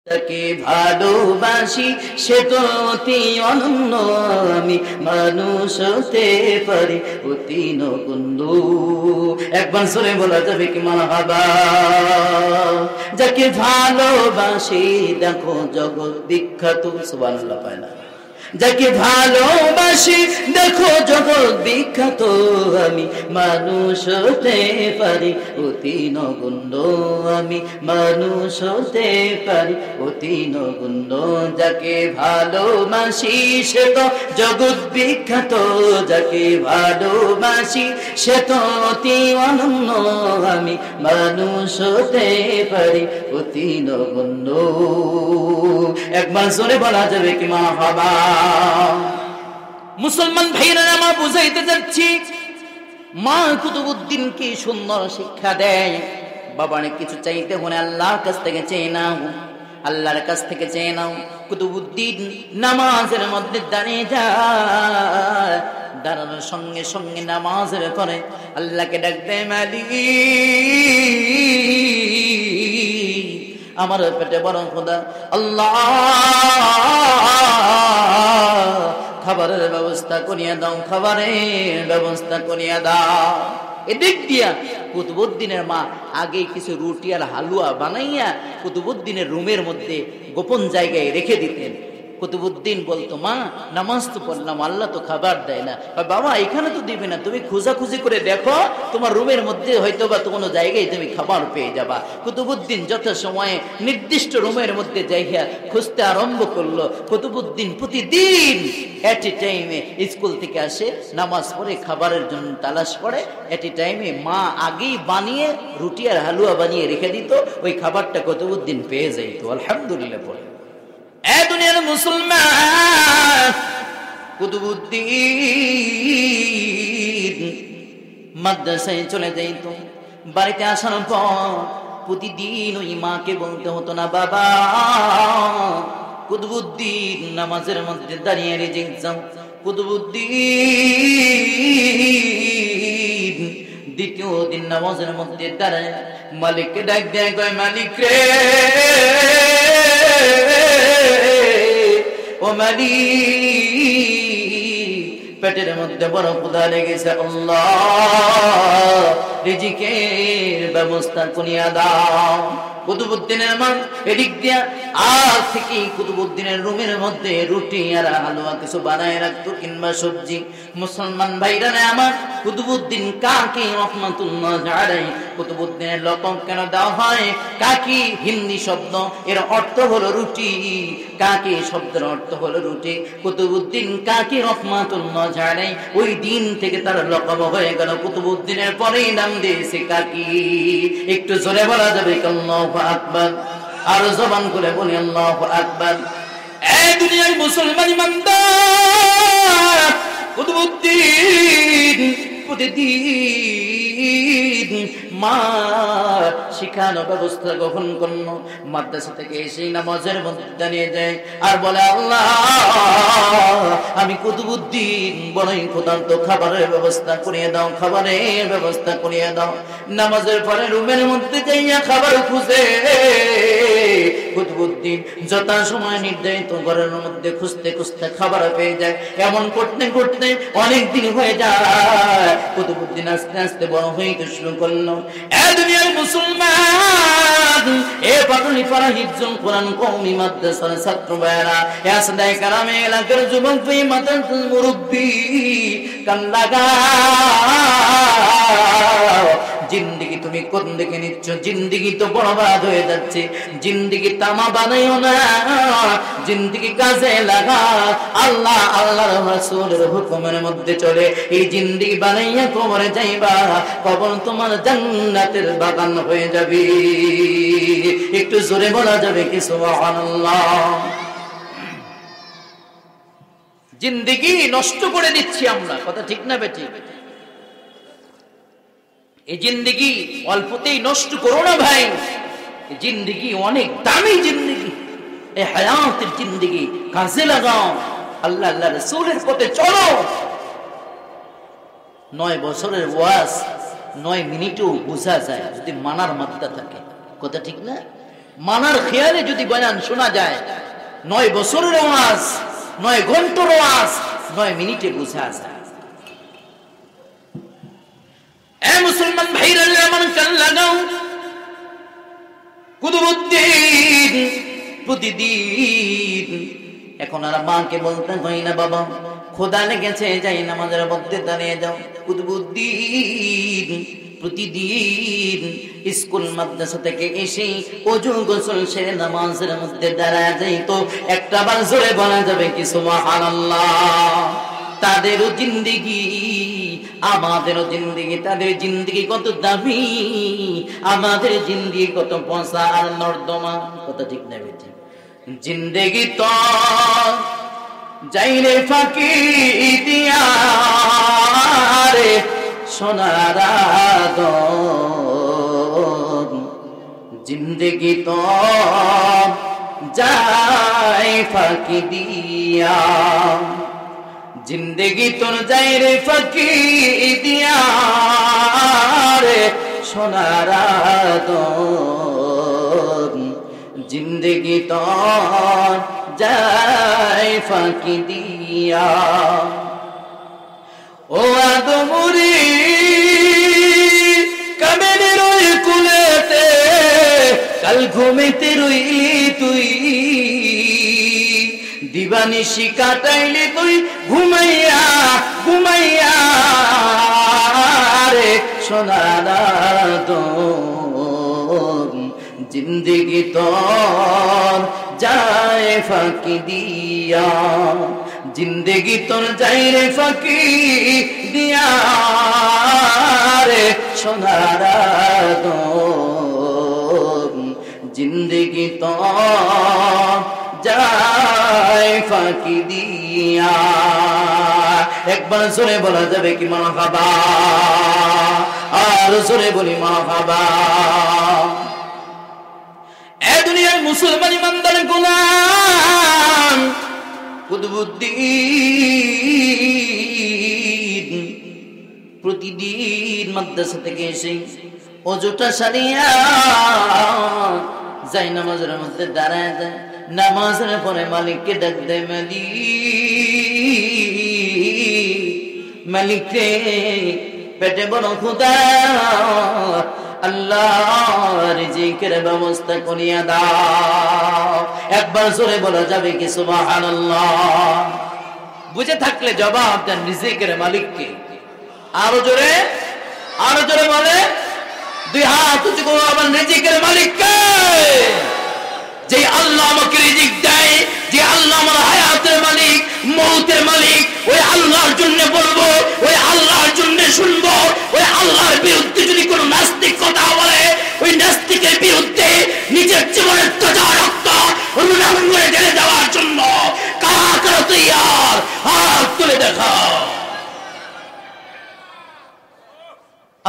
তাকে ভালোবাসি সে তো অতি অনন্য, আমি মানুষ হতে পারি অতি নগণ্য। একবার জোরে বলা যাবে কি মারহাবা। যাকে ভালোবাসি দেখো জগৎ বিখ্যাত, সুবহানাল্লাহ পায় না। যাকে ভালোবাসি দেখো জগৎ বিখ্যাত, আমি মানুষ হতে পারি অতি নগণ্য, আমি মানুষ হতে পারি অতি নগণ্য। যাকে ভালোবাসি সে তো জগৎ বিখ্যাত, যাকে ভালোবাসি সে তো অতি অনন্য, আমি মানুষ হতে পারি অতি নগণ্য। একবার জোরে বলা যাবে কি মারহাবা। মুসলমান ভাইরা আমরা বুঝাইতে যাচ্ছি, মা কুতুবউদ্দিন কি সুন্দর শিক্ষা দেয়। বাবারে কিছু চাইতে হলে আল্লাহর কাছ থেকে চেয়ে নাও, আল্লাহর কাছ থেকে চেয়ে নাও। কুতুবউদ্দিন নামাজের মধ্যে দাঁড়িয়ে যায়, দাঁড়ানোর সঙ্গে সঙ্গে নামাজের পরে আল্লাহকে ডাকতে, মালিক আমার পেটে বড় ক্ষুধা, আল্লাহ খাবারের ব্যবস্থা করিয়া দাও, খাবারের ব্যবস্থা করিয়া দাও। এদিক দিয়া কুতুবউদ্দিনের মা আগে কিছু রুটি আর হালুয়া বানাইয়া কুতুবউদ্দিনের রুমের মধ্যে গোপন জায়গায় রেখে দিতেন। কুতুবউদ্দিন বলতো, মা নামাজ তো পড়লাম, আল্লাহ তো খাবার দেয় না। বাবা এখানে তো দিবে না, তুমি খোঁজাখুঁজি করে দেখো, তোমার রুমের মধ্যে হয়তো বা কোনো জায়গায় তুমি খাবার পেয়ে যাবা। কুতুবউদ্দিন যত সময়ে নির্দিষ্ট রুমের মধ্যে জায়গা খুঁজতে আরম্ভ করলো। কুতুবউদ্দিন প্রতিদিন এট এ টাইমে স্কুল থেকে আসে, নামাজ পড়ে খাবারের জন্য তালাশ করে। এট এ টাইমে মা আগেই বানিয়ে রুটি আর হালুয়া বানিয়ে রেখে দিত, ওই খাবারটা কুতুবউদ্দিন পেয়ে যাইতো। আলহামদুলিল্লাহ পড়ে। এ দুনিয়ার মুসলমান, কুতুবউদ্দিন মাদ্রাসায় চলে যাইত। বাড়িতে আসার পর প্রতিদিন ওই মাকে বলতে হতো না, বাবা কুতুবউদ্দিন নামাজের মধ্যে দাঁড়িয়ে রেজে যাও। কুতুবউদ্দিন দ্বিতীয় দিন নামাজের মধ্যে দাঁড়ায় মালিককে ডাক দেয়, কয় মালিক রে, ও মালিক পেটের মধ্যে বড় ক্ষুধা লেগেছে, আল্লাহ রিজিকের ব্যবস্থা করিয়া দাও। কুতুবউদ্দিনের মা এদিক দিয়া আজ থেকে কুতুবউদ্দিনের রুমের মধ্যে রুটি আর হালুয়া কিছু বানায় রাখতো, কিংবা সবজি। মুসলমান ভাইরা আমার, কুতুবউদ্দিন কাকি রহমাতুল্লাহ আলাইহি, কুতুবউদ্দিনের লকব কেন দেওয়া হয়? কাকি হিন্দি শব্দ, এর অর্থ হলো রুটি। কাকি শব্দের অর্থ হলো রুটি। কুতুবউদ্দিন কাকি রহমাতুল্লাহ আলাইহি, ওই দিন থেকে তার লকব হয়ে গেল কুতুবউদ্দিনের পরেই নাম দিয়েছে কাকি। একটু জোরে বলা যাবে আল্লাহু আকবার, আর জবান করে বলি আল্লাহু আকবার। এই দুনিয়ার মুসলমান ইমানদার, কুতুবউদ্দিন প্রতিদিন মা শিখানো ব্যবস্থা গ্রহণ করলো। মাদ্রাসা থেকে এসে নামাজের মধ্যে দাঁড়িয়ে যায় আর বলে, আল্লাহ আমি কুতুবউদ্দিন বড়ই ক্ষুধার্ত, খাবারের ব্যবস্থা করিয়ে দাও, খাবারের ব্যবস্থা করিয়ে দাও। নামাজের পরে রুমের মধ্যে যাইয়া খাবার খুঁজে কুতুবউদ্দিন যথা সময় নির্ধারিত ঘরের মধ্যে খুঁজতে খুঁজতে খাবার পেয়ে যায়। এমন করতে করতে অনেক দিন হয়ে যায়। কুতুবউদ্দিন আস্তে আস্তে বড় হইতে শুরু করলো। এ দুনিয়ার মুসলমান, এ পাটুলি পাড়া হিফজুল কোরআন কওমি মাদ্রাসার ছাত্র ভাইরা, এ আসদায়ে কারামে এলাকার যুবক ভাই, মাদ্রাসার মুরব্বি, কান লাগাও। জিন্দেগি তুমি কোন দিকে নিচ্ছ? জিন্দেগি তো বরবাদ হয়ে যাচ্ছে। জিন্দেগি তামা বানাইও না, জিন্দেগি কাজে লাগা। আল্লাহ আল্লাহর রাসূলের হুকুমের মধ্যে চলে এই জিন্দেগি বানাইয়া কবরে যাইবা, কবর তোমার জান্নাতের বাগান হয়ে যাবে। একটু জোরে বলা যাবে কি সুবহানাল্লাহ। জিন্দেগি নষ্ট করে দিচ্ছি আমরা, কথা ঠিক না বেটি? এই জিন্দেগি অল্পতেই নষ্ট করো না ভাই। এই জিন্দেগি অনেক দামি জিন্দেগি। এই হায়াতের জিন্দেগি কাজে লাগাও, আল্লাহ আল্লাহ রাসূলের পথে চলো। 9 বছরের ওয়াজ 9 মিনিটেও বোঝা যায় যদি মানার মাত্রা থাকে, কথা ঠিক না? মানার খেয়ালে যদি বয়ান শোনা যায়, 9 বছরের ওয়াজ, 9 ঘন্টার ওয়াজ 9 মিনিটে বুঝা যায়। এ মুসলমান ভাইরা, আমার কান লাগাও। কুতুবউদ্দিন প্রতিদিন এখন আর মাকে বলতে হয় না, বাবা খোদা লেগেছে, যাই নামাজের মধ্যে দাঁড়িয়ে যাও। কুতুবউদ্দিন প্রতিদিন স্কুল মাদ্রাসা থেকে এসে ওযু গোসল সেরে নামাজের মধ্যে দাঁড়ায় যাইতো। একটা বার জোরে বলা যাবে কি সুবহানাল্লাহ? তাদেরও জিন্দেগি আমাদেরও জিন্দেগি, তাদের জিন্দেগি কত দামি, আমাদের জিন্দেগি কত পচা আর নর্দমা। কথা ঠিক না বেঠিক? জিন্দেগি তো যাইরে ফাঁকি দিয়া রে সোনার আদম, জিন্দেগি তো যাই ফাঁকি দিয়া, জিন্দেগি তোর যাই রে ফাঁকি দিয়া রে সোনার আদম, জিন্দেগি তোর যাই ফাঁকি দিয়া। ও আদমুরি কামেনের ওই কুলেতে কাল ঘুমেতে রইলি তুই, দিবানিশি কাটাইলি তুই ঘুমাইয়া ঘুমাইয়া রে সোনার আদম, জিন্দেগি তোর যায় ফাঁকি দিয়া, জিন্দেগি তোর যায় রে ফাঁকি দিয়া রে সোনার আদম, জিন্দেগি তোর যায় ফাঁকি দিয়া। একবার জোরে বলা যাবে কি মারহাবা? আর জোরে বলি মারহাবা। এ দুনিয়ার মুসলমান ইমানদার গোলাম কুতুবউদ্দিন প্রতিদিন মাদ্রাসা থেকে এসে ওযুটা সারিয়া যাই নামাজের মধ্যে দাঁড়ায় যায়। নামাজের পরে মালিককে ডাক দেয়, মালিক রে পেটে বড় ক্ষুধা, আল্লাহ রিজিকের ব্যবস্থা করিয়া দাও। একবার জোরে বলা যাবে কি সুবহানাল্লাহ? বুঝে থাকলে জবাব দেন রিজিকের মালিককে। আরো জোরে, আরো জোরে বলে, 2 হাত উঁচু করে আমার রিজিকের মালিককে। যে আল্লাহ আমাকে রিজিক দেয়, যে আল্লাহ আমার হায়াতের মালিক, মৌতের মালিক, ওই আল্লাহর জন্য বলবো, ওই আল্লাহর জন্য শুনবো। ওই আল্লাহর বিরুদ্ধে যদি কোনো নাস্তিক কথা বলে, ওই নাস্তিকের বিরুদ্ধে নিজের জীবনের তাজা রক্ত রুনাঙ্গনে ঢেলে দেওয়ার জন্য কারা কারা তৈয়ার? হাত তুলে দেখাও।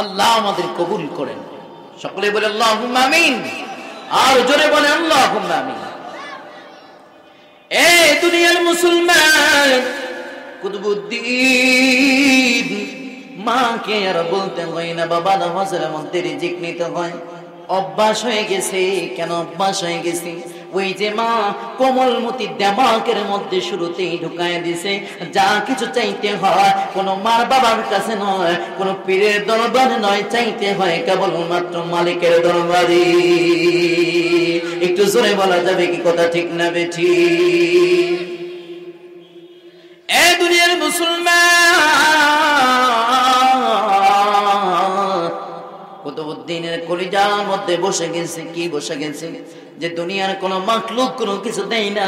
আল্লাহ আমাদের কবুল করেন। সকলে বলে আল্লাহুম্মা আমিন। আর জোরে বলে আল্লাহুম্মা আমিন। এ দুনিয়ার মুসলমান কুতুবউদ্দিন মাকে আর বলতে হয় না, বাবা নামাজের মধ্যে রিজিক নিতে হয়। অভ্যাস হয়ে গেছে। কেন অভ্যাস হয়ে গেছে? ওই যে মা কোমলমতি দেমাকের মধ্যে শুরুতেই ঢুকায় দিছে, যা কিছু চাইতে হয় কোনো মার বাবার কাছে নয়, কোনো পীরের দরবারে নয়, চাইতে হয় কেবলমাত্র মালিকের দরবারে। একটু জোরে বলা যাবে কি কথা ঠিক না বেঠিক? এ দুনিয়ার মুসলমান কুতুবউদ্দিনের কলিজার মধ্যে বসে গেছে। কি বসে গেছে? যে দুনিয়ার কোন মাখলুক কোনো কিছু দেয় না,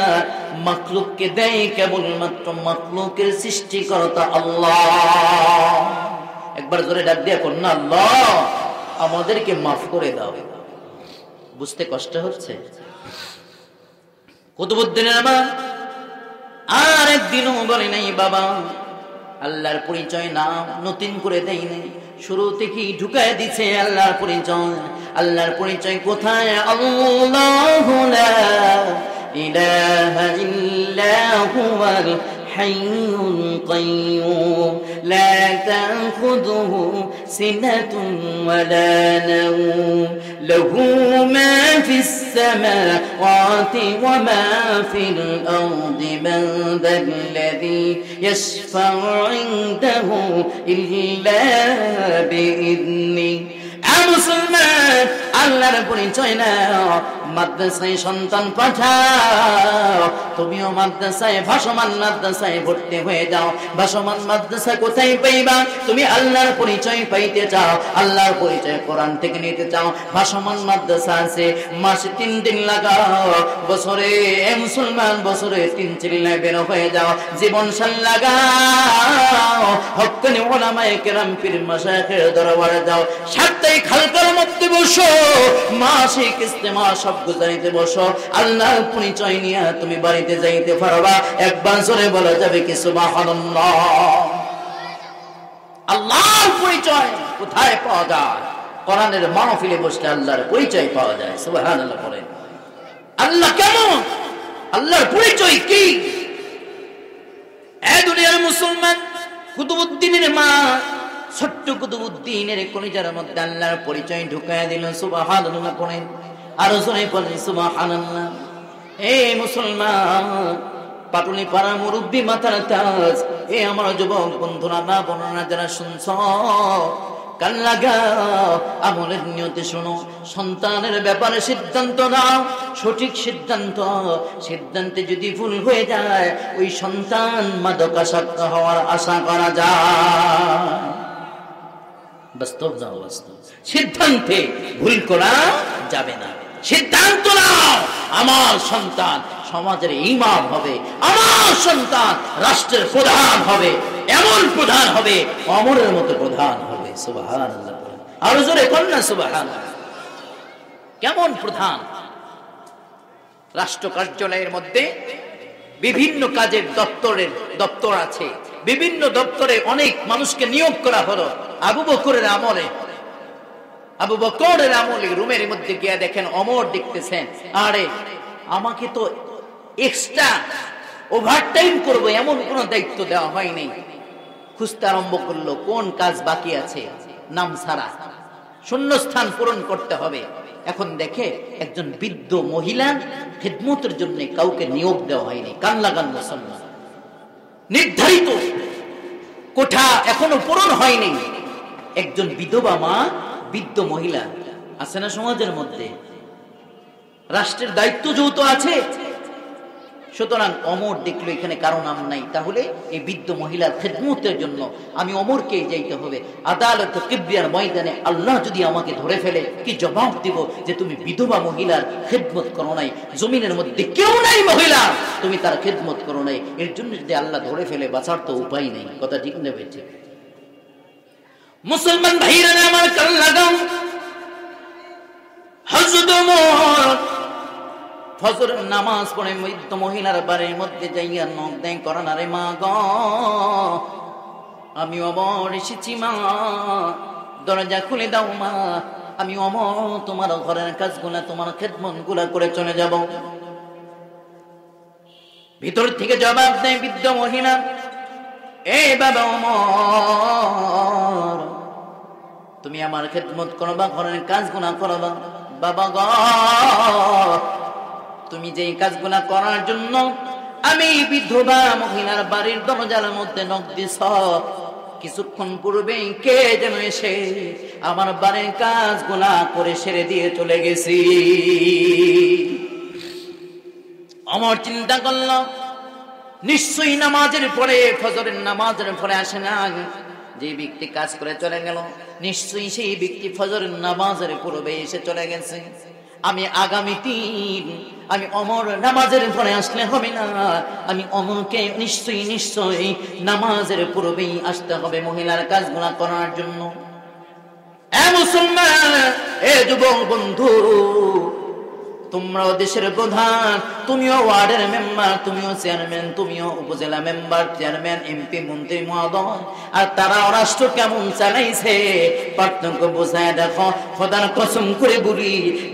মাখলুককে দেয় কেবলমাত্র মাখলুকের সৃষ্টিকর্তা আল্লাহ। একবার জোরে ডাক দিয়া কোন না, আল্লাহ আমাদেরকে মাফ করে দাও। বুঝতে কষ্ট হচ্ছে? কুতুবউদ্দিনের মা আর একদিনও বলে নাই বাবা আল্লাহর পরিচয় নাম নতুন করে দেয় নাই, শুরু থেকেই ঢুকায় দিছে আল্লাহর পরিচয়। আল্লাহর পরিচয় কোথায়? আল্লাহু লা ইলাহা ইল্লা হুয়াল হাইয়ুল কাইয়্যুম লা তাখুযুহু সিনাতুন ওয়ালা নাওম লাহু মা ফিস সামাওয়াতি ওয়া মা ফিল আরদি মান যাল্লাযী ইয়াশফা'ু 'ইনদাহু ইল্লা বিইذনিহি। মুসলমান, আল্লাহর পরিচয় নাও, মাদ্রাসায় সন্তান পাঠাও। তুমিও মাদ্রাসায়, ভাসমান মাদ্রাসায় ভর্তি হয়ে যাও। ভাসমান মাদ্রাসা কোথায় পাইবা? তুমি আল্লাহর পরিচয় পাইতে চাও, আল্লাহর পরিচয় কোরআন থেকে নিতে চাও, ভাসমান মাদ্রাসা আছে। মাসে 3 দিন লাগাও, বছরে মুসলমান বছরে 3 চিল্লায় বের হয়ে যাও। জীবন সাল লাগাও, হক্কানি উলামায়ে কেরাম পীর মাশায়েখের দরবারে যাও। সাপ্তাহিক হালকার মধ্যে বসো, মাসিক ইজতিমা সব গুজারিতে বসো। আল্লাহর পরিচয় নিয়ে তুমি বাড়িতে যাইতে পারবা। একবার জোরে বলা যাবে কি সুবহানাল্লাহ। আল্লাহর পরিচয় কোথায় পাওয়া যায়? কোরআনের মাহফিলে বসলে আল্লাহর পরিচয় পাওয়া যায়। সুবহানাল্লাহ বলেন। আল্লাহ কেমন? আল্লাহর পরিচয় কি? এ দুনিয়ার মুসলমান, কুতুবউদ্দিনের মা ছোট্ট কুতুবউদ্দিনের কলিজার মধ্যে আল্লাহর পরিচয় ঢুকায় দিল। সুবহানাল্লাহ পড়েন, আরো জোরে পড়েন সুবহানাল্লাহ। এ মুসলমান, পাটুলি পাড়া মুরব্বী মাথার তাজ, এ আমার যুবক বন্ধুরা, মা বোনেরা যারা শুনছ, কান লাগাও, আমলের নিয়তে শোনো। সন্তানের ব্যাপারে সিদ্ধান্ত নাও, সঠিক সিদ্ধান্ত। সিদ্ধান্তে যদি ভুল হয়ে যায়, ওই সন্তান মাদকাসক্ত হওয়ার আশা করা যায়। বাস্তব নাও, বাস্তব। সিদ্ধান্তে ভুল করা যাবে না। সিদ্ধান্ত নাও, আমার সন্তান সমাজের ইমাম হবে, আমার সন্তান রাষ্ট্রের প্রধান হবে, এমন প্রধান হবে, অমরের মতো প্রধান হবে। সুবহানাল্লাহ। আরো জোরে কন্যা সুবহানাল্লাহ। কেমন প্রধান? রাষ্ট্র কার্যালয়ের মধ্যে বিভিন্ন কাজের দপ্তর আছে, বিভিন্ন দপ্তরে অনেক মানুষকে নিয়োগ করা হলো। আবু বকরের আমলে রুমের মধ্যে গিয়ে দেখেন অমর দেখতেছেন, আরে আমাকে তো এক্সট্রা ওভারটাইম করবো এমন কোন দায়িত্ব দেওয়া হয়নি। খুঁজতে আরম্ভ করলো কোন কাজ বাকি আছে, নাম ছাড়া শূন্যস্থান পূরণ করতে হবে। এখন দেখে একজন বৃদ্ধ মহিলা খিদমতের জন্য কাউকে নিয়োগ দেওয়া হয়নি। কান লাগান মুসলমান, নির্ধারিত কোঠা এখনো পূরণ হয়নি। একজন বিধবা মা, বৃদ্ধ মহিলা আছে না সমাজের মধ্যে, রাষ্ট্রের দায়িত্ব যৌথ আছে। সুতরাং অমর দেখলো এখানে কারো নাম নাই, তাহলে এই বৃদ্ধ মহিলার খেদমতের জন্য আমি অমরকে যাইতে হবে। আদালত কিবরিয়ার ময়দানে আল্লাহ যদি আমাকে ধরে ফেলে, কি জবাব দিব যে তুমি বিধবা মহিলার খেদমত করো নাই? জমিনের মধ্যে কেউ নাই মহিলা, তুমি তার খেদমত করো নাই। এর জন্য যদি আল্লাহ ধরে ফেলে, বাঁচার তো উপায় নেই। কথা ঠিক নেবে? ঠিক। মুসলমান ভাইরা আমার কান লাগাও, হযরত ওমর ফজরের নামাজ পড়ে মৃত মহিলার বাড়ির মধ্যে যাইয়া নখ দেয়, করেন আরে মা গ, আমি ওমর এসেছি মা, দরজা খুলে দাও মা, আমি ওমর তোমার ঘরের কাজগুলা, তোমার খেদমত গুলা করে চলে যাব। ভিতর থেকে জবাব দেয় বৃদ্ধ মহিলা, এ বাবা ওমর, তুমি আমার খেদমত করবা, ঘরের কাজগুলা করবা। বাবা গ, তুমি যে কাজগুলা করার জন্য আমি বিধবা মহিলার বাড়ির দরজার মধ্যে নখ দিছ, কিছুক্ষণ পূর্বে কে যেন এসে আমার বাড়ির কাজগুলা করে সেরে দিয়ে চলে গেছি। আমার চিন্তা করল, নিশ্চয়ই নামাজের পরে, ফজরের নামাজের পরে আসে না, যে ব্যক্তি কাজ করে চলে গেল, নিশ্চয়ই সেই ব্যক্তি ফজরের নামাজের পূর্বে এসে চলে গেছে। আমি আগামী দিন আমি ওমর নামাজের পরে আসলে হবে না, আমি ওমরকে নিশ্চয়ই নামাজের পূর্বেই আসতে হবে মহিলার কাজগুলা করার জন্য। এ মুসলমান, এ যুবক বন্ধু, তোমরাও দেশের প্রধান, তুমিও ওয়ার্ডের মেম্বার, তুমিও চেয়ারম্যান, তুমিও উপজেলা মেম্বার, চেয়ারম্যান, এমপি, মন্ত্রী মহোদয়, আর তারাও রাষ্ট্র কেমন চালাইছে পার্থক্য বোঝায় দেখো। খোদার কসম করে বলি,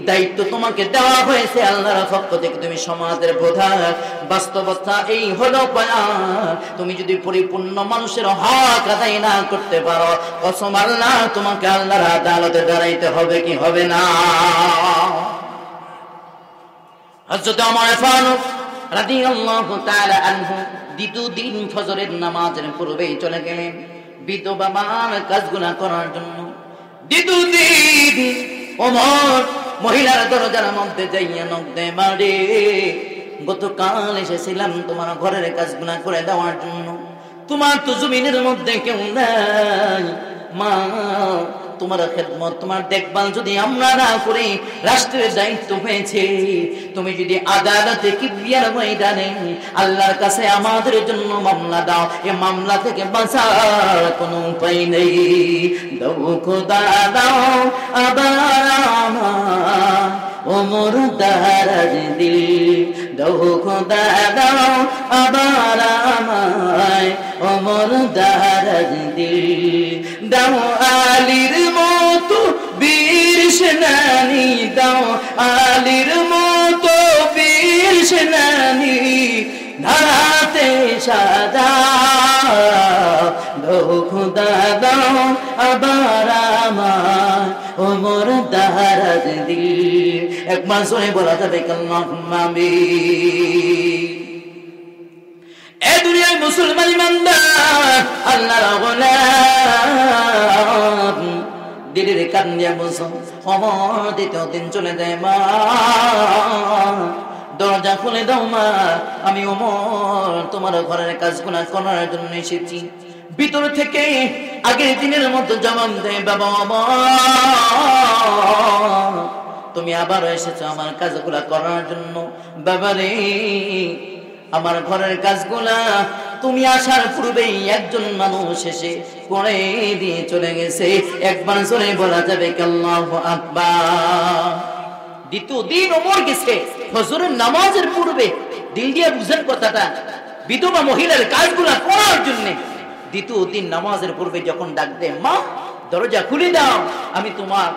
দায়িত্ব তোমাকে দেওয়া হয়েছে আল্লাহর পক্ষ থেকে, তুমি সমাজের প্রধান। বাস্তবতা এই হলো তুমি যদি পরিপূর্ণ মানুষের হক আদায় না করতে পারো, কসম আল্লাহ তোমাকে আল্লাহর আদালতে দাঁড়াইতে হবে কি হবে না। হযরত ওমর ফারুক রাদিয়াল্লাহু তাআলা আনহু দ্বিতীয় দিন ফজরের নামাজের পূর্বেই চলে গেলেন বিধবা মার কাজগুলো করার জন্য। দ্বিতীয় দিন ওমর মহিলার দরজার মধ্যে যাইয়া নক দেয়, মারে গতকাল এসেছিলাম তোমার ঘরের কাজগুলো করে দেওয়ার জন্য, তোমার তো জমিনের মধ্যে কেউ নাই, মা তোমার খেদমত, তোমার দেখভাল যদি আমরা না করি, রাষ্ট্রের দায়িত্ব হয়েছে, তুমি যদি আদালতে কিবরিয়ার ময়দানে আল্লাহর কাছে আমাদের জন্য মামলা দাও, এই মামলা থেকে বাঁচার কোনো উপায় নেই। দাও খোদা দাও আবার আমার ওমর দারাজ দিল, দাও খোদা দাও আবার আমায় ওমর দারাজ দিল, দাও আলীর মতো বীর সেনানি, দাও আলীর মতো বীর সেনানি ধারাতে সাজা, দাও খোদা দাও আবার আমার ওমর দারাজ দিল। একবার শুনে বলা যাবে আল্লাহুম্মা আমিন। এ দুনিয়ার মুসলমান ইমানদার আল্লাহর গোলাম দিলের কান দিয়ে বলছো, ওমর দ্বিতীয় দিন চলে যায়, মা দরজা খুলে দাও মা, আমি ওমর তোমার ঘরের কাজগুলো করার জন্য এসেছি। ভিতর থেকে আগের দিনের মতো জবাব দেয়, বাবা ওমর তুমি আবার এসেছো আমার কাজগুলা করার জন্য। বাবারে আমার ঘরের কাজগুলা তুমি আসার পূর্বেই একজন মানুষ এসে করে দিয়ে চলে গেছে। একবার জোরে বলা যাবে কি আল্লাহু আকবার। দ্বিতীয় দিন ওমর গেছে ফজরের নামাজের পূর্বে, দিল দিয়ে বুঝেন কথাটা, বিধবা মহিলার কাজগুলা করার জন্য। দ্বিতীয় দিন নামাজের পূর্বে যখন ডাক দেয়, মা দরজা খুলে দাও, আমি তোমার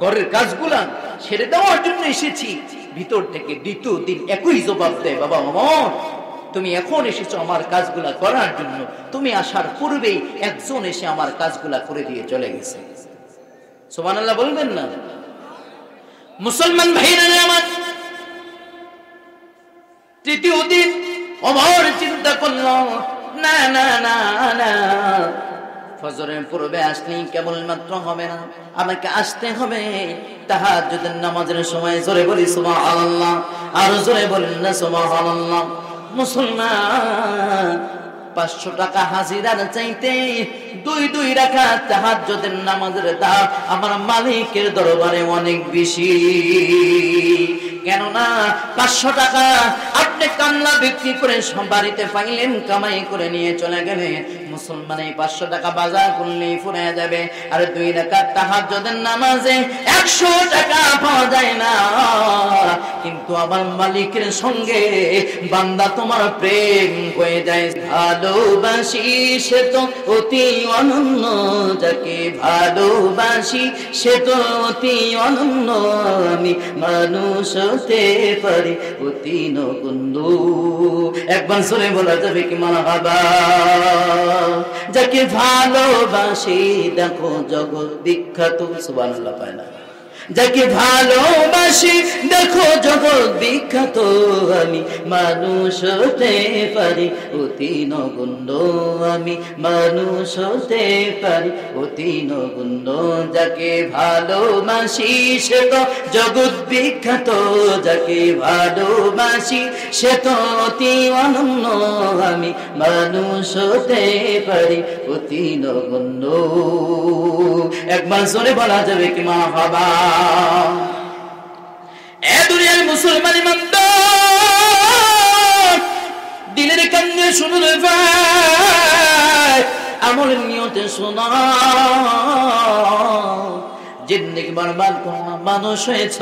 ঘরের কাজগুলা ছেড়ে দেওয়ার জন্য এসেছি, ভিতর থেকে দ্বিতীয় দিন একই জবাব দেয়, বাবা ওমর তুমি এখন এসেছো আমার কাজগুলা করার জন্য, তুমি আসার পূর্বেই একজন এসে আমার কাজগুলা করে দিয়ে চলে গেছে। সুবহানাল্লাহ বলবেন না? মুসলমান ভাইরা আমার, তৃতীয় দিন ওমর চিন্তা করল, না না না না, ফজরের পূর্বে আসলেই কেবলমাত্র হবে না, আমাকে আসতে হবে তাহাজ্জুদের নামাজের সময়। জোরে বলি সুবহানাল্লাহ, আর জোরে বলেন না সুবহানাল্লাহ। মুসলমান 500 টাকা হাজিরার চাইতে 2 রাকাত তাহাজ্জুদের নামাজের দাম আমার মালিকের দরবারে অনেক বেশি। কেননা 500 টাকা আপনি কামলা বিক্রি করে বাড়িতে পাইলেন, কামাই করে নিয়ে চলে গেলে মুসলমান এই 500 টাকা বাজার করলেই ফুরিয়ে যাবে। আর 2 রাকাত তাহাজ্জুদের নামাজে 100 টাকা পাওয়া যায় না। কিন্তু আমার মালিকের সঙ্গে বান্দা তোমার প্রেম হয়ে যায়, ভালোবাসি সে তো অতি অনন্য, যাকে ভালোবাসি সে তো অতি অনন্য, আমি মানুষ হতে পারি অতি নগণ্য। একবার শুনে বলা যাবে কি মারহাবা। যাকে ভালোবাসি দেখো জগৎ বিখ্যাত, সুবহানাল্লাহ পায় না, যাকে ভালোবাসি দেখো জগৎ বিখ্যাত, আমি মানুষ হতে পারি অতি নগণ্য, আমি মানুষ হতে পারি অতি নগণ্য। যাকে ভালোবাসি সে তো জগৎ বিখ্যাত, যাকে ভালোবাসি সে তো অতি অনন্য, আমি মানুষ হতে পারি অতি নগণ্য। একবার জোরে বলা যাবে কি মারহাবা। এ দুনিয়ার মুসলমান ইমানদার দিলের কান্নে শুনুন ভাই, আমলের নিয়তে শোনা, জিন্দেগি বরবাদ করো, মানুষ হয়েছ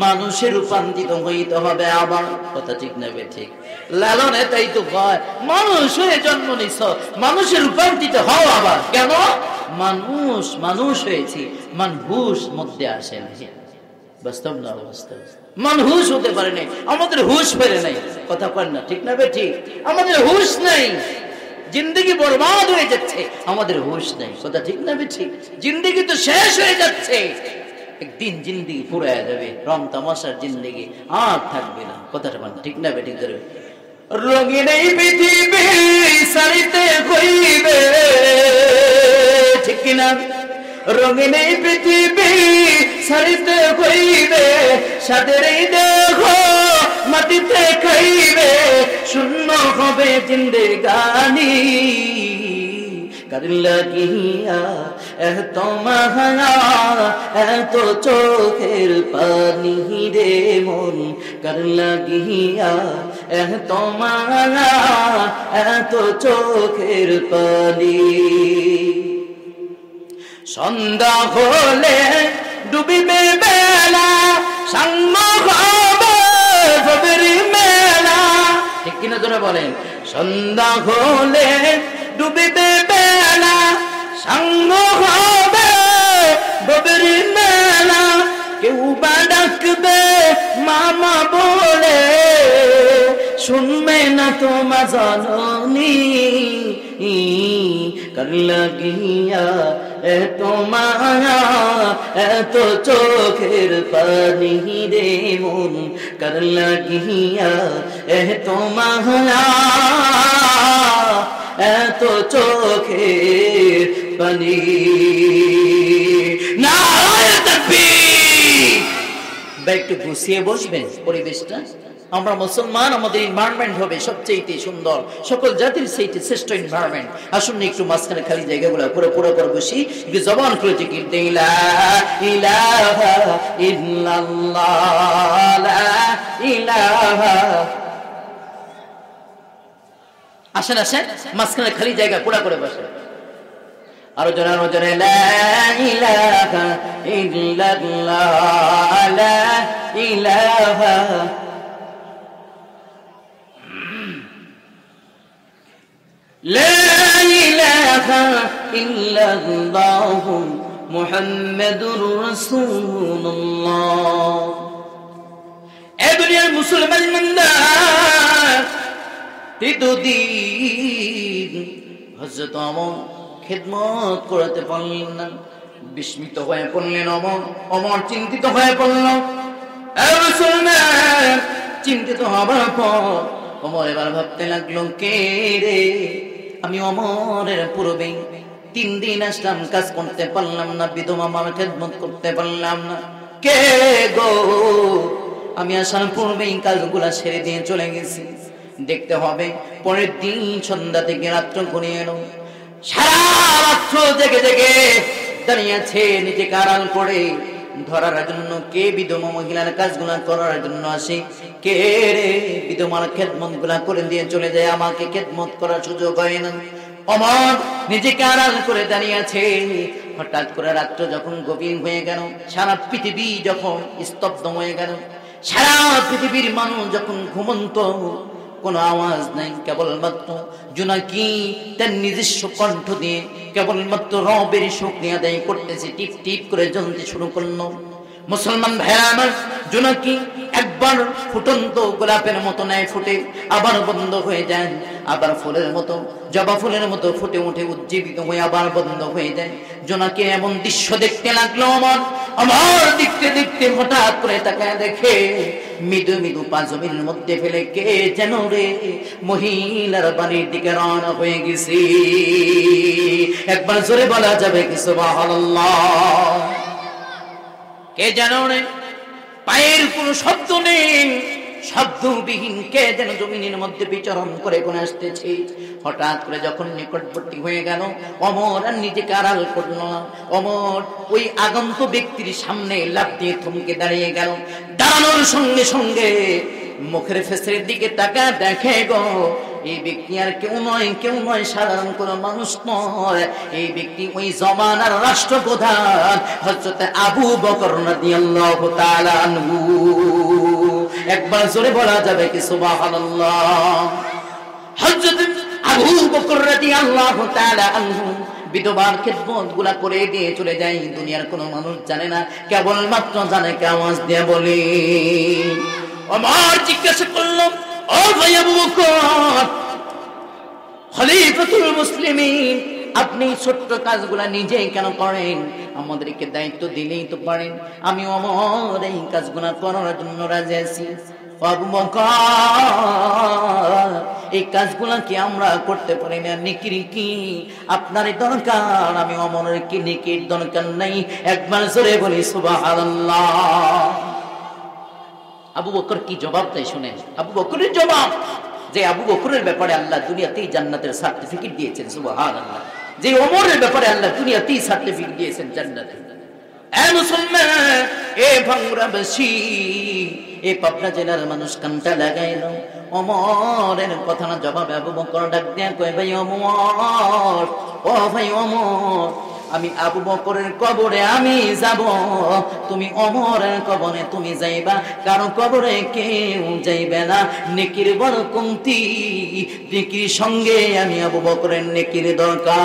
মানুষে রূপান্তরিত হইতে হবে আবার। কথা ঠিক না ঠিক? লালনে তাই তো কয়, মানুষ হয়ে জন্ম নিছ, মানুষে রূপান্তরিত হও আবার। কেন? মানুষ হয়েছি, মানহুস মধ্যে আসে না। বাস্তব না বাস্তব? মানহুস হতে পারে নাই, আমাদের হুশ ফেরে নাই। কথা পারেন না, ঠিক না ঠিক? আমাদের হুশ নাই, জিন্দগি বরবাদ হয়ে যাচ্ছে, আমাদের হুশ নাই। কথা ঠিক না ঠিক? জিন্দগি তো শেষ হয়ে যাচ্ছে, একদিন জিন্দগি ফুরায় যাবে, রং তামাশার জিন্দগি আর থাকবে না। কথাটা বলেন, ঠিক না ঠিক? রঙিন এই পৃথিবী সারিতে হইবে, ঠিক কিনা? রঙিন এই পৃথিবী সারিতে হইবে, সাদের এই দেহ মাটিতে খাইবে, শূন্য হবে জিন্দেগানি। কার লাগিয়া এত মায়া, এত চোখের পানি রে মন, কার লাগিয়া এত মায়া, এত চোখের পানি। সন্ধ্যা হলে ডুবিবে বেলা, সাঙ্গ হবে গভীর মেলা, ঠিক কিনা জোরে বলেন? সন্ধ্যা হলে ডুবিবে বেলা, সাঙ্গ হবে গভীর মেলা, কেউ বা ডাকবে মামা বলে, শুনবে না তোমার জননী। কার লাগিয়া এত মায়া, এত চোখের পানি রে মন, কার লাগিয়া এত মায়া, এত চোখের পানি। নারায়ে তাকবীর! একটু গুছিয়ে বসবেন পরিবেশটা। আমরা মুসলমান, আমাদের এনভায়রনমেন্ট হবে সবচেয়ে সুন্দর, সকল জাতির সেইটি শ্রেষ্ঠ এনভায়রনমেন্ট। আসুন একটু মাঝখানে খালি জায়গাগুলো পুরো পুরো করে বসি, একটু জবান খুলে জিকির দেই, লা ইলাহা ইল্লাল্লাহ, লা ইলাহা। আসেন আসেন, মাঝখানে খালি জায়গা পুরো করে বসেন। আরো জোরে লা ইলাহা ইল্লাল্লাহ, লা ইলাহা লা ইলাহা ইল্লাল্লাহ মুহাম্মাদুর রাসূলুল্লাহ। এ দুনিয়ার মুসলমান ইমানদার, এতদিন হযরত ওমর খিদমত করতে পারলেন না, বিস্মিত হয়ে পড়লেন ওমর চিন্তিত হয়ে পড়ল। এ মুসলমান, চিন্তিত হবার পর ওমর এবার ভাবতে লাগলো, কে রে? আমি ওমরের পূর্বে 3 দিন আসলাম, কাজ করতে পারলাম না, বিধবা মার খেদমত করতে পারলাম না, কে গো? আমি আসার পূর্বেই কাজগুলা ছেড়ে দিয়ে চলে গেছি। দেখতে হবে পরের দিন সন্ধ্যা থেকে রাত্র ঘনিয়ে এলো, সারা রাত্র জেগে জেগে দাঁড়িয়ে আছে, নিজেকে আড়াল করে ধরার জন্য। কে বিধবা মহিলার কাজগুলা করার জন্য আসে? কে রে? বিধবার খেদমত গুলা করে দিয়ে চলে যায়, আমাকে খেদমত করার সুযোগ হয় না। ওমর নিজেকে আড়াল করে দাঁড়িয়ে আছে। হঠাৎ করে রাত্র যখন গভীর হয়ে গেল, সারা পৃথিবী যখন স্তব্ধ হয়ে গেল, সারা পৃথিবীর মানুষ যখন ঘুমন্ত, কোনো আওয়াজ নাই, কেবলমাত্র জোনাকি তার নিজস্ব কণ্ঠ দিয়ে কেবলমাত্র রবের শুকরিয়া আদায় করতেছে, টিপ টিপ করে জ্বলতে শুরু করলো। মুসলমান ভাইরা আমার, জোনাকি একবার ফুটন্ত গোলাপের মতো নেয়, ফুটে আবার বন্ধ হয়ে যায়, আবার ফুলের মতো, জবা ফুলের মতো ফুটে উঠে উজ্জীবিত হয়ে আবার বন্ধ হয়ে যায়। জোনাকি এমন দৃশ্য দেখতে লাগলো। আমার দেখতে দেখতে হঠাৎ করে তাকায় দেখে, মৃদু মৃদু পা জমির মধ্যে ফেলে কে যেন রে মহিলার বাড়ির দিকে রওনা হয়ে গেছে। একবার জোরে বলা যাবে কি সুবহানাল্লাহ? কে যেন রে, পায়ের কোনো শব্দ নেই, শব্দবিহীন কে যেন জমিনের মধ্যে বিচরণ করে কোনে আসতেছে। হঠাৎ করে যখন নিকটবর্তী হয়ে গেল, ওমর আর নিজেকে আড়াল করল না। ওমর ওই আগন্ত ব্যক্তির সামনে লাফ দিয়ে থমকে দাঁড়িয়ে গেল। দাঁড়ানোর সঙ্গে সঙ্গে মুখের ফেসের দিকে তাকা দেখে গো, এই ব্যক্তি আর কেউ নয়, সাধারণ কোন মানুষ নয়। এই ব্যক্তি ওই জমানার রাষ্ট্রপ্রধান হযরত আবু বকর রাদিয়াল্লাহু তাআলা আনহু। একবার জোরে বলা যাবে কি সুবহানাল্লাহ। হযরত আবু বকর রাদিয়াল্লাহু তাআলা আনহু বিধবার খেদমত গুলা করে দিয়ে চলে যায়। দুনিয়ার কোনো মানুষ জানে না, কেবলমাত্র জানে কে আওয়াজ দিয়ে বলে। ওমর জিজ্ঞাসা করল, ও ভাই আবু বকর, খলিফাতুল মুসলিমিন, আপনি ছোট্ট কাজগুলা নিজেই কেন করেন? আমাদেরকে দায়িত্ব দিলেই তো পারেন। আমি ওমর এই কাজগুলা করার জন্য রাজি আছি। আবু বকর, এই কাজগুলা কি আমরা করতে পারি না? নেকির কি আপনারই দরকার? আমি ওমরের কি নেকির দরকার নাই? একবার জোরে বলি সুবহানাল্লাহ। আবু বকর কি জবাব দেয় শুনেন। আবু বকরের জবাব, যে আবু বকরের ব্যাপারে আল্লাহ দুনিয়াতেই জান্নাতের সার্টিফিকেট দিয়েছেন সুবহানাল্লাহ, যে ওমরের ব্যাপারে আল্লাহ দুনিয়াতেই সার্টিফিকেট দিয়েছেন জান্নাতের। এ মুসলমান, এ ভাঙ্গুরাবাসী, এ পাবনা জেলার মানুষ কানটা লাগাইল। ওমরের কথা না জবাবে আবু বকর ডাক দিয়া কয়, ভাই ওমর, ও ভাই ওমর, আমি আবু বকরের কবরে আমি যাব, তুমি ওমরের কবরে তুমি যাইবা, কারো কবরে কেউ যাইবে না। নেকির বড় কমতি, নেকির সঙ্গে আমি আবু বকরের নেকির দরকার।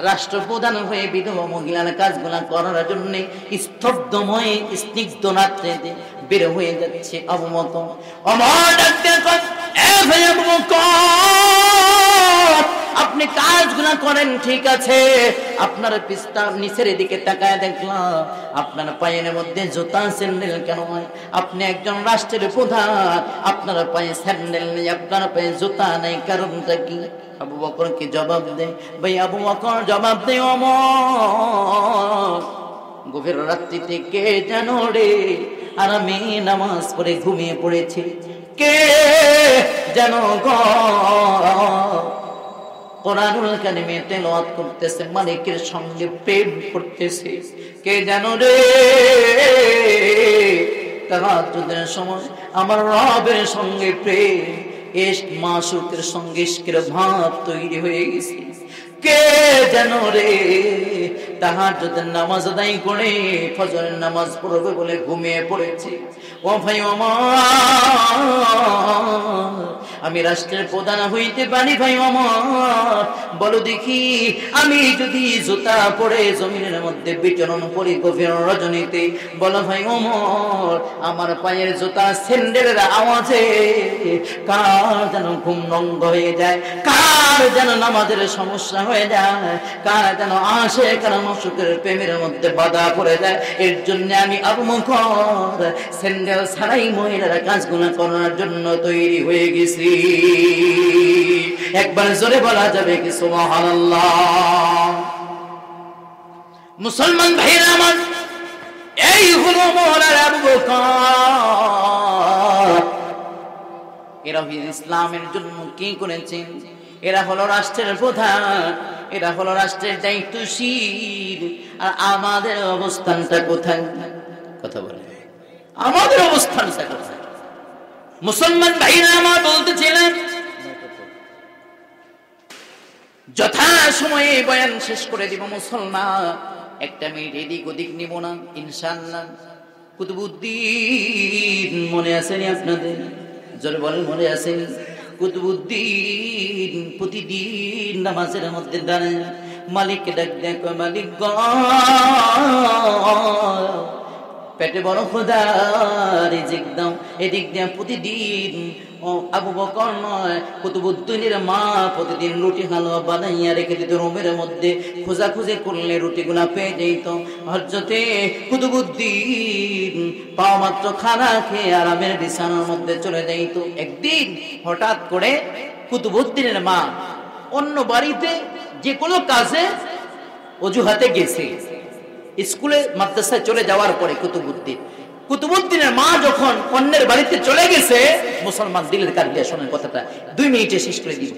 রাষ্ট্রপ্রধান হয়ে বিধবা মহিলার কাজগুলা করার জন্য স্তব্ধময় স্নিগ্ধ রাত্রে বের হয়ে যাচ্ছে আবু বকর। ওমর ডাক দিয়া কয়, এ ভাই আবু বকর, আপনি কাজগুলা করেন ঠিক আছে, আপনার পিস্তা নিচের দিকে তাকায় দেখলাম আপনার পায়ের মধ্যে জুতা স্যান্ডেল কেন হয়? আপনি একজন রাষ্ট্রের প্রধান, আপনার পায়ে স্যান্ডেল নেই, আপনার পায়ে জুতা নেই, কারণটা কি? আবু বকর কি জবাব দেয়? ভাই আবু বকর জবাব দেয়, ওমর, গভীর রাত্রিতে কে যেন রে আর আমি নামাজ পড়ে ঘুমিয়ে পড়েছি, কে যেন কোরআনুল কারীমে তেলাওয়াত করতেছে, মালিকের সঙ্গে প্রেম করতেছে, কে যেন রে তাহাজ্জুদের সময় আমার রবের সঙ্গে প্রেম, ইশক মাশুকের সঙ্গে ইশকের ভাব তৈরি হয়ে গেছে, কে যেন রে তাহাজ্জুদের নামাজ আদায় করে ফজরের নামাজ পড়বে বলে ঘুমিয়ে পড়েছে। ও ভাই ওমর, আমি রাষ্ট্রের প্রধান হইতে পারি ভাই ওমর, বলো দেখি, আমি যদি জুতা পরে জমিনের মধ্যে বিচরণ করি গভীর রজনীতে, বলো ভাই ওমর, আমার পায়ের জুতা স্যান্ডেলের আওয়াজে কার যেন ঘুম ভঙ্গ হয়ে যায়, কার যেন নামাজের সমস্যা হয়ে যায়, কার যেন আসে কারণ মাশুকের প্রেমের মধ্যে বাধা পড়ে যায়। এর জন্য আমি আবু বকর স্যান্ডেল ছাড়াই মহিলারা কাজগুলো করার জন্য তৈরি হয়ে গেছি। একবার জোরে বলা যাবে কি সুবহানাল্লাহ। মুসলমান ভাইরা আমার, এই হলো মওলানা আবু বকর। এরা ইসলামের জন্য কি করেছেন? এরা হলো রাষ্ট্রের প্রধান, এরা হলো রাষ্ট্রের দায়িত্বশীল। আর আমাদের অবস্থানটা কোথায়? কথা বলে, আমাদের অবস্থানটা কোথায়? মুসলমান ভাইরা আমার বলতেছিলেন, যথা সময়ে বয়ান শেষ করে দিব মুসলমান, একটা মিনিট এদিক ওদিক নিব না ইনশাআল্লাহ। কুতুবউদ্দিন মনে আছেন আপনাদের? জোরে বলেন, মনে আছেন? কুতুবউদ্দিন প্রতিদিন নামাজের মধ্যে দাঁড়ায় মালিককে ডাক দেয়, মালিক গো, পেটে বড় খোদা, রিজিক দাও। এদিক দিয়ে প্রতিদিন আবু বকর নয়, কুতুবউদ্দিনের মা প্রতিদিন রুটি হালুয়া বানাইয়া রেখে দিত রুমের মধ্যে, খোঁজাখুঁজি করলে রুটিগুলা পেয়ে যেত। হযরতে কুতুবউদ্দিন পাওয়া মাত্র খানা খেয়ে আরামের বিছানার মধ্যে চলে যাইত। একদিন হঠাৎ করে কুতুবউদ্দিনের মা অন্য বাড়িতে যে কোনো কাজে অজুহাতে গেছে, স্কুলে মাদ্রাসায় চলে যাওয়ার পরে কুতুবউদ্দিনের মা যখন অন্যের বাড়িতে চলে গেছে, মুসলমান দিলের কান দিয়ে শোনেন কথাটা, 2 মিনিটে শেষ করে দিব।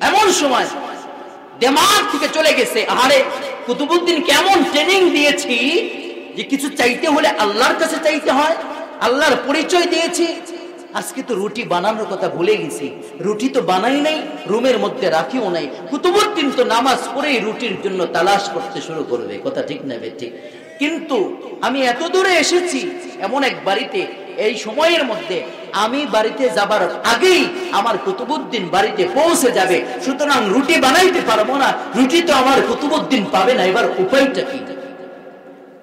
এমন সময় দিমাগ থেকে চলে গেছে, আরে কুতুবউদ্দিন কেমন ট্রেনিং দিয়েছি যে কিছু চাইতে হলে আল্লাহর কাছে চাইতে হয়, আল্লাহর পরিচয় দিয়েছি, আজকে তো রুটি বানানোর কথা ভুলে গেছি, রুটি তো বানাই নাই, রুমের মধ্যে রাখিও নাই। কুতুবউদ্দিন তো নামাজ পড়েই রুটির জন্য তালাশ করতে শুরু করবে, কথা ঠিক না ঠিক? কিন্তু আমি এত দূরে এসেছি এমন এক বাড়িতে, এই সময়ের মধ্যে আমি বাড়িতে যাবার আগেই আমার কুতুবউদ্দিন বাড়িতে পৌঁছে যাবে, সুতরাং রুটি বানাইতে পারবো না, রুটি তো আমার কুতুবউদ্দিন পাবে না, এবার উপায়টা কি?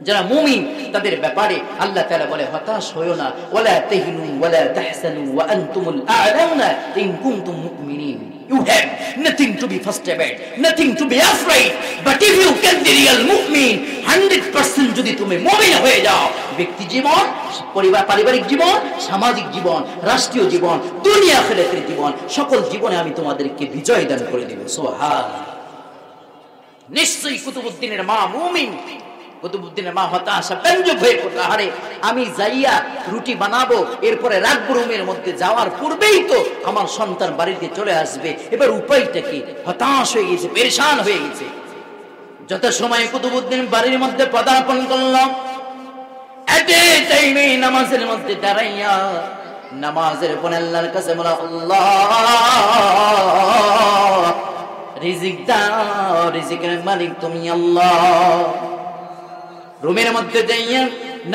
যারা মুমিন তাদের ব্যাপারে আল্লাহ তাআলা বলে হতাশ হয়ো না, ওয়ালা তাহিনু ওয়ালা তাহসানু ওয়া আনতুমুল আ'লাউনা ইন কুনতুম মুমিনিন। You have nothing to be frustrated, nothing to be afraid, but if you can be real mu'min, 100% যদি তুমি মুমিন হয়ে যাও, ব্যক্তি জীবন, পরিবার, পারিবারিক জীবন, সামাজিক জীবন, রাষ্ট্রীয় জীবন, দুনিয়া আখিরাতের জীবন, সকল জীবনে আমি তোমাদেরকে বিজয় দান করে দেব। সুবহানাল্লাহ। নিশ্চয়ই কুতুবউদ্দিনের মা মুমিন। কুতুবউদ্দিনের মা হতাশা ব্যঞ্জক হয়ে পড়ল, আরে আমি যাইয়া রুটি বানাবো, এরপরে রাখবো রুমের মধ্যে, যাওয়ার পূর্বেই তো আমার সন্তান বাড়িতে চলে আসবে, এবার উপায়টা কি? হতাশ হয়ে গেছে, পেরেশান হয়ে গেছে। যত সময় কুতুবউদ্দিন বাড়ির মধ্যে পদার্পণ করলাম, এতে টাইমে নামাজের মধ্যে দাঁড়াইয়া নামাজের পর আল্লাহর কাছে বলা, আল্লাহ রিজিক দাও, রিজিকের মালিক তুমি আল্লাহ। রুমের মধ্যে যাইয়া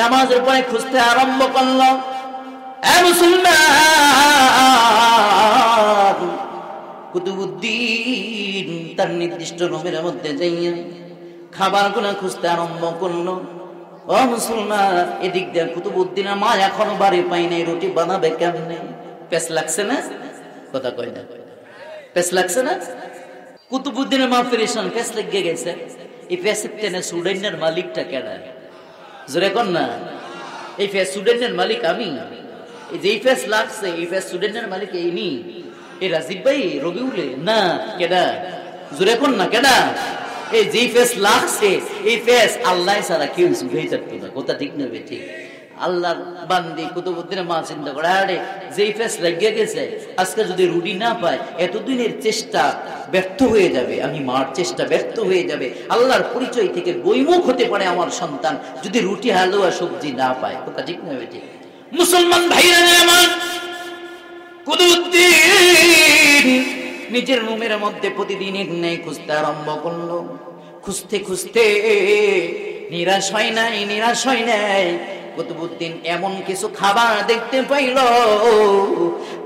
নামাজের পরে খুঁজতে আরম্ভ করলো। এ মুসলমান, কুতুবউদ্দিন তার নির্দিষ্ট রুমের মধ্যে যাইয়া খাবারগুলো খুঁজতে আরম্ভ করলো। ও মুসলমান, এদিক দিয়ে কুতুবউদ্দিনের মা এখনো বাড়ি পাই নাই, রুটি বানাবে কেমনে? পেস লাগছে না? কথা কয় না, পেস লাগছে না? কুতুবউদ্দিনের মা পেরেশান, পেস লেগে গেছে। এই পেসের টেনে সুডেনের মালিকটা কেডা? জোরে কর না। এই পেস সুডেনের মালিক আমি। এই যে পেস লাগছে, এই পেস সুডেনের মালিক এই নি, এই রাজীব ভাই, রবিউলে না, কেডা? জোরে কর না, কেডা? এই যে পেস লাগছে, এই পেস আল্লাহ ছাড়া কেউ সুড়াই থাকতো না, কথা ঠিক না ঠিক? আল্লাহর বান্দি কুতুবউদ্দিনের মা চিন্তা করে, আরে যেই পেস লাগিয়ে গেছে, আজকে যদি রুটি না পায়, এতদিনের চেষ্টা ব্যর্থ হয়ে যাবে, আমি মার চেষ্টা ব্যর্থ হয়ে যাবে, আল্লাহর পরিচয় থেকে বৈমুখ হতে পারে আমার সন্তান যদি রুটি হালুয়া সবজি না পায়, কথা ঠিক না ঠিক? মুসলমান ভাইরা আমার, কুতুবউদ্দিন নিজের রুমের মধ্যে প্রতিদিন নেই খুঁজতে আরম্ভ করলো। খুঁজতে খুঁজতে নিরাশ হয় নাই, নিরাশ হয় নাই। কুতুবউদ্দিন এমন কিছু খাবার দেখতে পাইল,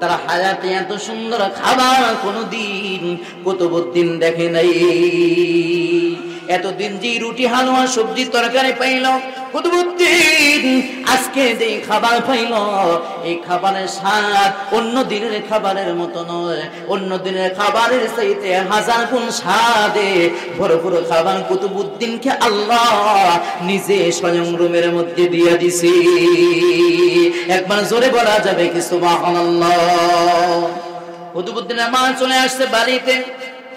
তারা হায়াতে এত সুন্দর খাবার কোনদিন কুতুবউদ্দিন দেখে নাই। এতদিন যে রুটি হালুয়া সবজি তরকারি পাইল, কুতুবউদ্দিন আজকে যে খাবার পাইল, এই খাবারের স্বাদ অন্য দিনের খাবারের মতো নয়, অন্য দিনের খাবারের চাইতে 1000 গুণ স্বাদে ভরপুর খাবার কুতুবউদ্দিনকে আল্লাহ নিজে স্বয়ং রুমের মধ্যে দিয়ে দিছে। একবার জোরে বলা যাবে কি সুবহানাল্লাহ। কুতুবউদ্দিনের মা চলে আসছে বাড়িতে,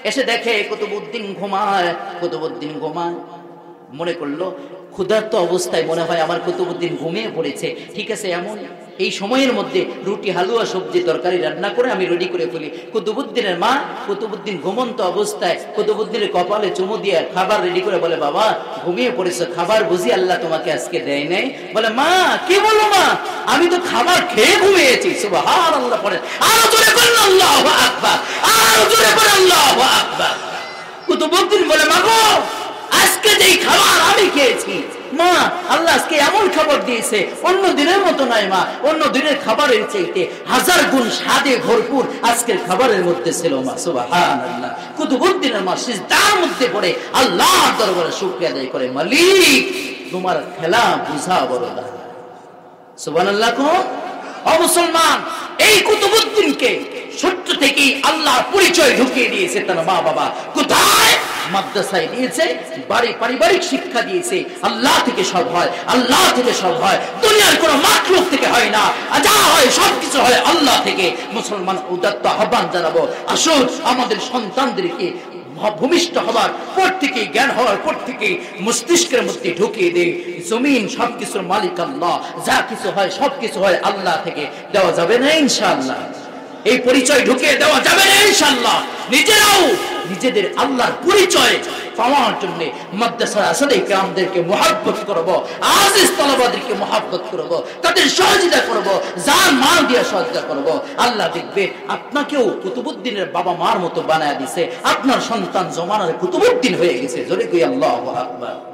এসে দেখে কুতুবউদ্দিন ঘুমায়। কুতুবউদ্দিন ঘুমায়, মনে করলো ক্ষুধার্ত অবস্থায় মনে হয় আমার কুতুবউদ্দিন ঘুমিয়ে পড়েছে, ঠিক আছে, এমন এই সময়ের মধ্যে রুটি হালুয়া সবজি তরকারি রান্না করে আমি রেডি করে ফেলি। কুতুবউদ্দিনের মা, কুতুবউদ্দিন ঘুমন্ত অবস্থায় কুতুবউদ্দিনের কপালে চুমু দিয়ে খাবার রেডি করে বলে, বাবা ঘুমিয়ে পড়েছে, খাবার বুঝি আল্লাহ তোমাকে আজকে দেয় নাই? বলে, মা কি বলো মা, আমি তো খাবার খেয়ে ঘুমিয়েছি। সুবহানাল্লাহ পড়ে, আরো জোরে বলেন আল্লাহু আকবার, আরো জোরে বলেন আল্লাহু আকবার। কুতুবউদ্দিন বলে, মা গো আজকে যেই খাবার আমি খেয়েছি, মা আল্লাহ আজকে এমন খাবার দিয়েছে অন্য দিনের মতো নাই মা, অন্য দিনের খাবারের চাইতে 1000 গুণ স্বাদে ভরপুর আজকের খাবারের মধ্যে ছিল মা। সুবহানাল্লাহ। কুতুবউদ্দিনের মা সিজদার মধ্যে পড়ে আল্লাহর দরবারে শুকরিয়া আদায় করে, মালিক তোমার খেলা বুঝা বড় না। সুবহানাল্লাহ। ও মুসলমান, এই কুতুবউদ্দিনকে ছোট্ট থেকেই আল্লাহর পরিচয় ঢুকিয়ে দিয়েছে তার মা বাবা। কোথায়? মাদ্রাসায় দিয়েছে, বাড়ি পারিবারিক শিক্ষা দিয়েছে। আল্লাহ থেকে সব হয়, আল্লাহ থেকে সব হয়, দুনিয়ার কোনো মাখলুক থেকে হয় না, যা হয় সবকিছু হয় আল্লাহ থেকে। মুসলমান উদাত্ত আহ্বান জানাবো, আসুন আমাদের সন্তানদেরকে ভূমিষ্ঠ হওয়ার পর থেকে, জ্ঞান হওয়ার পর থেকে মস্তিষ্কের মধ্যে ঢুকিয়ে দেয় জমিন সবকিছুর মালিক আল্লাহ, যা কিছু হয় সবকিছু হয় আল্লাহ থেকে। দেওয়া যাবে না ইনশাআল্লাহ? এই পরিচয় ঢুকিয়ে দেওয়া যাবে না ইনশাআল্লাহ? নিজেরাও নিজেদের আল্লাহর পরিচয় পাওয়ার জন্য মাদ্রাসার আসলে কেরামদেরকে মুহাব্বত করব, আজিজ তালেবাদেরকে মুহাব্বত করব, তাদের সহযোগিতা করব, জান মাল দিয়ে সহযোগিতা করব। আল্লাহ দেখবে আপনাকেও কুতুবউদ্দিনের বাবা মার মতো বানায় দিছে, আপনার সন্তান জমানার কুতুবউদ্দিন হয়ে গেছে। জোরে কই আল্লাহু আকবার।